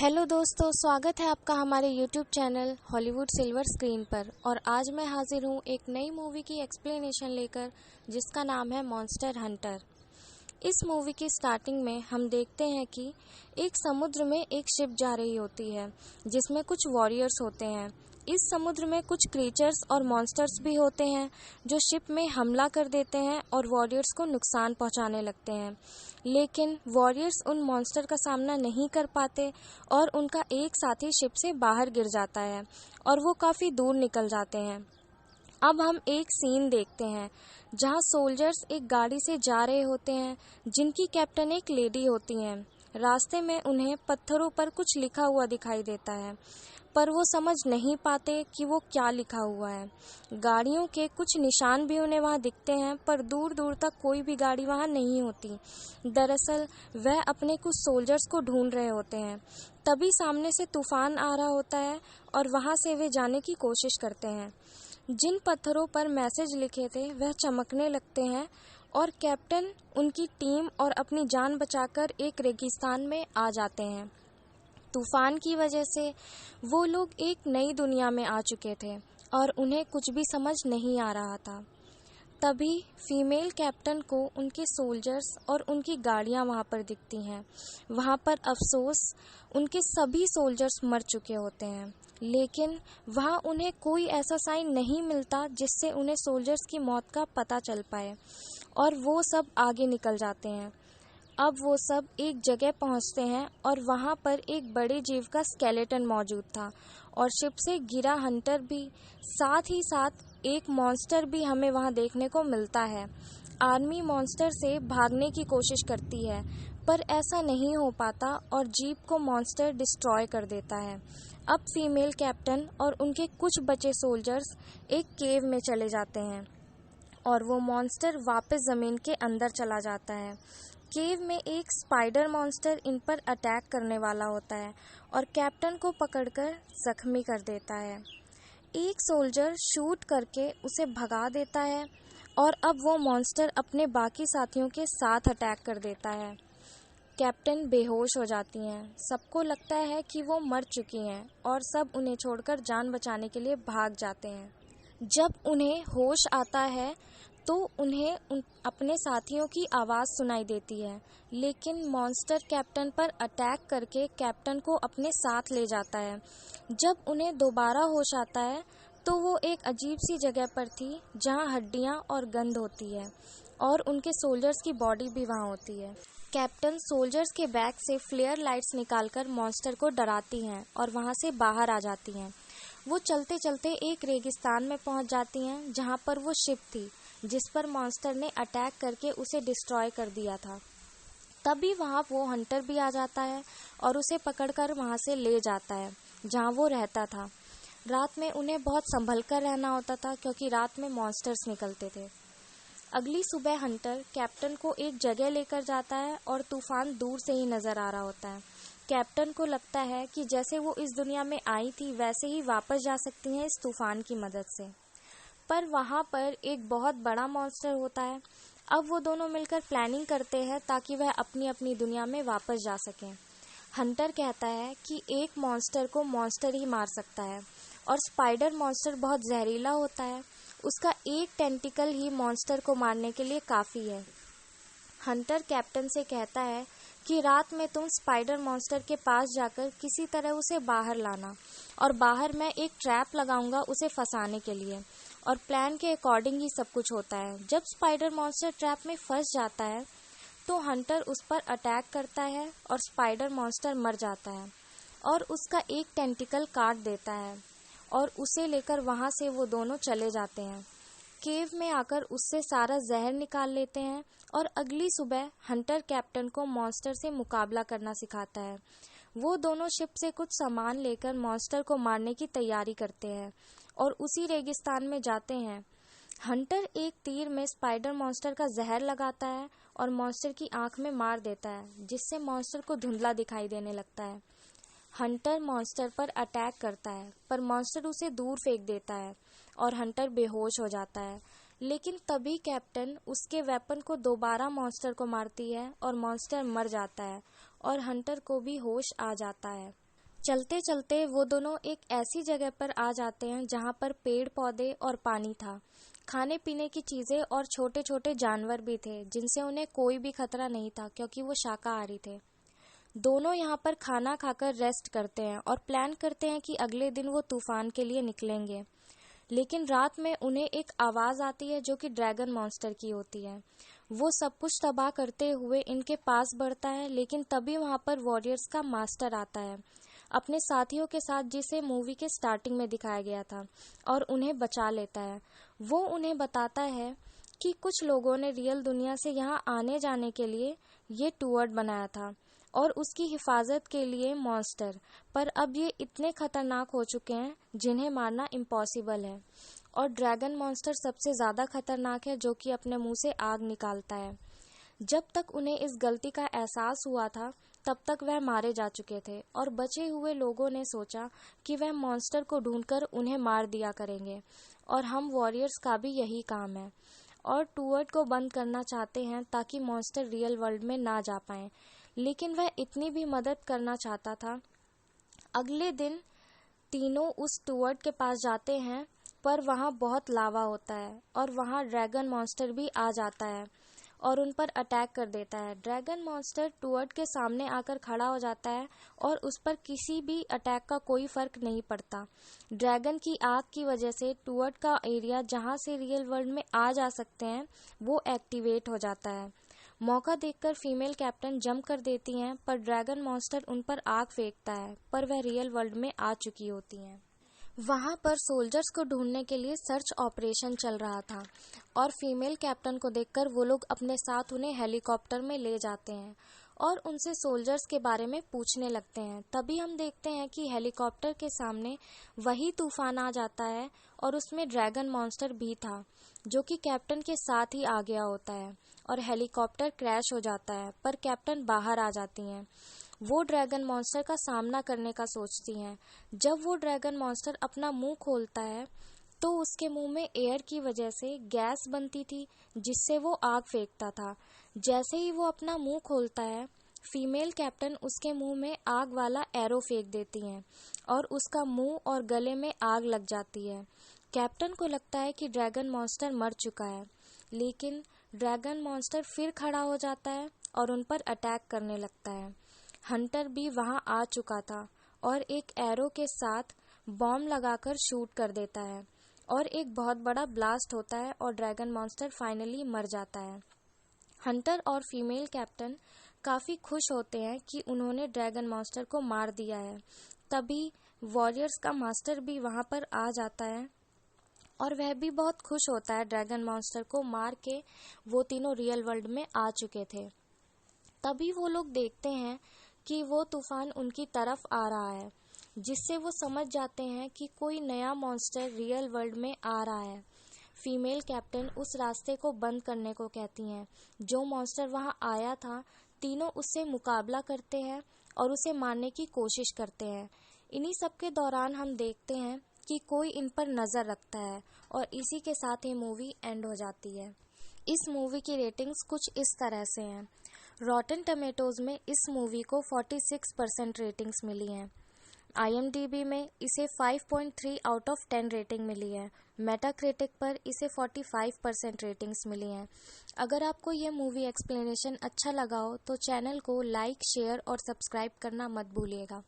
Hello दोस्तों, स्वागत है आपका हमारे YouTube channel Hollywood silver screen पर। और आज मैं हाजिर हूँ एक नई मूवी की एक्सप्लेनेशन लेकर, जिसका नाम है मॉन्स्टर हंटर। इस मूवी की स्टार्टिंग में हम देखते हैं कि एक समुद्र में एक शिप जा रही होती है, जिसमें कुछ वॉरियर्स होते हैं। इस समुद्र में कुछ क्रीचर्स और मॉन्स्टर्स भी होते हैं, जो शिप में हमला कर देते हैं और वॉरियर्स को नुकसान पहुंचाने लगते हैं। लेकिन वॉरियर्स उन मॉन्स्टर का सामना नहीं कर पाते और उनका एक साथी शिप से बाहर गिर जाता है और वो काफ़ी दूर निकल जाते हैं। अब हम एक सीन देखते हैं जहां सोल्जर्स एक गाड़ी से जा रहे होते हैं, जिनकी कैप्टन एक लेडी होती हैं। रास्ते में उन्हें पत्थरों पर कुछ लिखा हुआ दिखाई देता है, पर वो समझ नहीं पाते कि वो क्या लिखा हुआ है। गाड़ियों के कुछ निशान भी उन्हें वहां दिखते हैं, पर दूर दूर तक कोई भी गाड़ी वहां नहीं होती। दरअसल वह अपने कुछ सोल्जर्स को ढूंढ रहे होते हैं। तभी सामने से तूफान आ रहा होता है और वहां से वे जाने की कोशिश करते हैं। जिन पत्थरों पर मैसेज लिखे थे वह चमकने लगते हैं और कैप्टन, उनकी टीम और अपनी जान बचाकर एक रेगिस्तान में आ जाते हैं। तूफान की वजह से वो लोग एक नई दुनिया में आ चुके थे और उन्हें कुछ भी समझ नहीं आ रहा था। तभी फीमेल कैप्टन को उनके सोल्जर्स और उनकी गाड़ियां वहां पर दिखती हैं। वहां पर अफसोस, उनके सभी सोल्जर्स मर चुके होते हैं, लेकिन वहां उन्हें कोई ऐसा साइन नहीं मिलता जिससे उन्हें सोल्जर्स की मौत का पता चल पाए, और वो सब आगे निकल जाते हैं। अब वो सब एक जगह पहुंचते हैं और वहां पर एक बड़े जीव का स्केलेटन मौजूद था और शिप से गिरा हंटर भी, साथ ही साथ एक मॉन्स्टर भी हमें वहां देखने को मिलता है। आर्मी मॉन्स्टर से भागने की कोशिश करती है, पर ऐसा नहीं हो पाता और जीप को मॉन्स्टर डिस्ट्रॉय कर देता है। अब फीमेल कैप्टन और उनके कुछ बचे सोल्जर्स एक केव में चले जाते हैं और वो मॉन्स्टर वापस जमीन के अंदर चला जाता है। केव में एक स्पाइडर मॉन्स्टर इन पर अटैक करने वाला होता है और कैप्टन को पकड़कर जख्मी कर देता है। एक सोल्जर शूट करके उसे भगा देता है और अब वो मॉन्स्टर अपने बाकी साथियों के साथ अटैक कर देता है। कैप्टन बेहोश हो जाती हैं। सबको लगता है कि वो मर चुकी हैं और सब उन्हें छोड़कर जान बचाने के लिए भाग जाते हैं। जब उन्हें होश आता है तो उन्हें अपने साथियों की आवाज़ सुनाई देती है, लेकिन मॉन्स्टर कैप्टन पर अटैक करके कैप्टन को अपने साथ ले जाता है। जब उन्हें दोबारा होश आता है तो वो एक अजीब सी जगह पर थी, जहां हड्डियां और गंध होती है और उनके सोल्जर्स की बॉडी भी वहां होती है। कैप्टन सोल्जर्स के बैग से फ्लेयर लाइट्स निकालकर मॉन्स्टर को डराती हैं और वहां से बाहर आ जाती हैं। वो चलते चलते एक रेगिस्तान में पहुंच जाती हैं, जहां पर वो शिप थी जिस पर मॉन्स्टर ने अटैक करके उसे डिस्ट्रॉय कर दिया था। तभी वहां वो हंटर भी आ जाता है और उसे पकड़कर वहां से ले जाता है जहां वो रहता था। रात में उन्हें बहुत संभल कर रहना होता था, क्योंकि रात में मॉन्स्टर्स निकलते थे। अगली सुबह हंटर कैप्टन को एक जगह लेकर जाता है और तूफान दूर से ही नजर आ रहा होता है। कैप्टन को लगता है कि जैसे वो इस दुनिया में आई थी वैसे ही वापस जा सकती हैं इस तूफान की मदद से। पर वहां पर एक बहुत बड़ा मॉन्स्टर होता है। अब वो दोनों मिलकर प्लानिंग करते हैं ताकि वह अपनी अपनी दुनिया में वापस जा सकें। हंटर कहता है कि एक मॉन्स्टर को मॉन्स्टर ही मार सकता है और स्पाइडर मॉन्स्टर बहुत जहरीला होता है। उसका एक टेंटिकल ही मॉन्स्टर को मारने के लिए काफी है। हंटर कैप्टन से कहता है कि रात में तुम स्पाइडर मॉन्स्टर के पास जाकर किसी तरह उसे बाहर लाना, और बाहर मैं एक ट्रैप लगाऊंगा उसे फंसाने के लिए। और प्लान के अकॉर्डिंग ही सब कुछ होता है। जब स्पाइडर मॉन्स्टर ट्रैप में फंस जाता है तो हंटर उस पर अटैक करता है और स्पाइडर मॉन्स्टर मर जाता है और उसका एक टेंटिकल काट देता है, और उसे लेकर वहां से वो दोनों चले जाते हैं। केव में आकर उससे सारा जहर निकाल लेते हैं और अगली सुबह हंटर कैप्टन को मॉन्स्टर से मुकाबला करना सिखाता है। वो दोनों शिप से कुछ सामान लेकर मॉन्स्टर को मारने की तैयारी करते हैं और उसी रेगिस्तान में जाते हैं। हंटर एक तीर में स्पाइडर मॉन्स्टर का जहर लगाता है और मॉन्स्टर की आंख में मार देता है, जिससे मॉन्स्टर को धुंधला दिखाई देने लगता है। हंटर मॉन्स्टर पर अटैक करता है, पर मॉन्स्टर उसे दूर फेंक देता है और हंटर बेहोश हो जाता है। लेकिन तभी कैप्टन उसके वेपन को दोबारा मॉन्स्टर को मारती है और मॉन्स्टर मर जाता है और हंटर को भी होश आ जाता है। चलते चलते वो दोनों एक ऐसी जगह पर आ जाते हैं जहाँ पर पेड़ पौधे और पानी था, खाने पीने की चीजें और छोटे छोटे जानवर भी थे जिनसे उन्हें कोई भी खतरा नहीं था क्योंकि वो शाकाहारी थे। दोनों यहाँ पर खाना खाकर रेस्ट करते हैं और प्लान करते हैं कि अगले दिन वो तूफान के लिए निकलेंगे। लेकिन रात में उन्हें एक आवाज आती है जो कि ड्रैगन मॉन्स्टर की होती है। वो सब कुछ तबाह करते हुए इनके पास बढ़ता है, लेकिन तभी वहाँ पर वॉरियर्स का मास्टर आता है अपने साथियों के साथ, जिसे मूवी के स्टार्टिंग में दिखाया गया था, और उन्हें बचा लेता है। वो उन्हें बताता है कि कुछ लोगों ने रियल दुनिया से यहाँ आने जाने के लिए ये टूर बनाया था और उसकी हिफाजत के लिए मॉन्स्टर, पर अब ये इतने खतरनाक हो चुके हैं जिन्हें मारना इम्पॉसिबल है। और ड्रैगन मॉन्स्टर सबसे ज़्यादा खतरनाक है जो कि अपने मुंह से आग निकालता है। जब तक उन्हें इस गलती का एहसास हुआ था तब तक वह मारे जा चुके थे और बचे हुए लोगों ने सोचा कि वह मॉन्स्टर को ढूंढकर उन्हें मार दिया करेंगे और हम वॉरियर्स का भी यही काम है और टूर को बंद करना चाहते हैं ताकि मॉन्स्टर रियल वर्ल्ड में ना जा पाए। लेकिन वह इतनी भी मदद करना चाहता था। अगले दिन तीनों उस टूर के पास जाते हैं, पर वहाँ बहुत लावा होता है और वहाँ ड्रैगन मॉन्स्टर भी आ जाता है और उन पर अटैक कर देता है। ड्रैगन मॉन्स्टर टूवर्ड के सामने आकर खड़ा हो जाता है और उस पर किसी भी अटैक का कोई फर्क नहीं पड़ता। ड्रैगन की आग की वजह से टूवर्ड का एरिया जहां से रियल वर्ल्ड में आ जा सकते हैं वो एक्टिवेट हो जाता है। मौका देखकर फीमेल कैप्टन जंप कर देती हैं, पर ड्रैगन मॉन्स्टर उन पर आग फेंकता है, पर वह रियल वर्ल्ड में आ चुकी होती हैं। वहां पर सोल्जर्स को ढूंढने के लिए सर्च ऑपरेशन चल रहा था और फीमेल कैप्टन को देखकर वो लोग अपने साथ उन्हें हेलीकॉप्टर में ले जाते हैं और उनसे सोल्जर्स के बारे में पूछने लगते हैं। तभी हम देखते हैं कि हेलीकॉप्टर के सामने वही तूफान आ जाता है और उसमें ड्रैगन मॉन्स्टर भी था जो कि कैप्टन के साथ ही आ गया होता है और हेलीकॉप्टर क्रैश हो जाता है, पर कैप्टन बाहर आ जाती हैं। वो ड्रैगन मॉन्स्टर का सामना करने का सोचती हैं। जब वो ड्रैगन मॉन्स्टर अपना मुंह खोलता है तो उसके मुंह में एयर की वजह से गैस बनती थी जिससे वो आग फेंकता था। जैसे ही वो अपना मुंह खोलता है, फीमेल कैप्टन उसके मुंह में आग वाला एरो फेंक देती हैं और उसका मुंह और गले में आग लग जाती है। कैप्टन को लगता है कि ड्रैगन मॉन्स्टर मर चुका है, लेकिन ड्रैगन मॉन्स्टर फिर खड़ा हो जाता है और उन पर अटैक करने लगता है। हंटर भी वहां आ चुका था और एक एरो के साथ बॉम्ब लगाकर शूट कर देता है और एक बहुत बड़ा ब्लास्ट होता है और ड्रैगन मॉन्स्टर फाइनली मर जाता है। हंटर और फीमेल कैप्टन काफी खुश होते हैं कि उन्होंने ड्रैगन मॉन्स्टर को मार दिया है। तभी वॉरियर्स का मास्टर भी वहां पर आ जाता है और वह भी बहुत खुश होता है ड्रैगन मॉन्स्टर को मार के। वो तीनों रियल वर्ल्ड में आ चुके थे। तभी वो लोग देखते हैं कि वो तूफान उनकी तरफ आ रहा है, जिससे वो समझ जाते हैं कि कोई नया मॉन्स्टर रियल वर्ल्ड में आ रहा है। फीमेल कैप्टन उस रास्ते को बंद करने को कहती हैं। जो मॉन्स्टर वहां आया था, तीनों उससे मुकाबला करते हैं और उसे मारने की कोशिश करते हैं। इन्हीं सब के दौरान हम देखते हैं कि कोई इन पर नजर रखता है और इसी के साथ ही मूवी एंड हो जाती है। इस मूवी की रेटिंग्स कुछ इस तरह से हैं। रॉटन टमेटोज में इस मूवी को 46% रेटिंग्स मिली हैं। IMDb में इसे 5.3 आउट ऑफ 10 रेटिंग मिली है। मेटाक्रिटिक पर इसे 45% रेटिंग्स मिली हैं। अगर आपको ये मूवी एक्सप्लेनेशन अच्छा लगा हो तो चैनल को लाइक, शेयर और सब्सक्राइब करना मत भूलिएगा।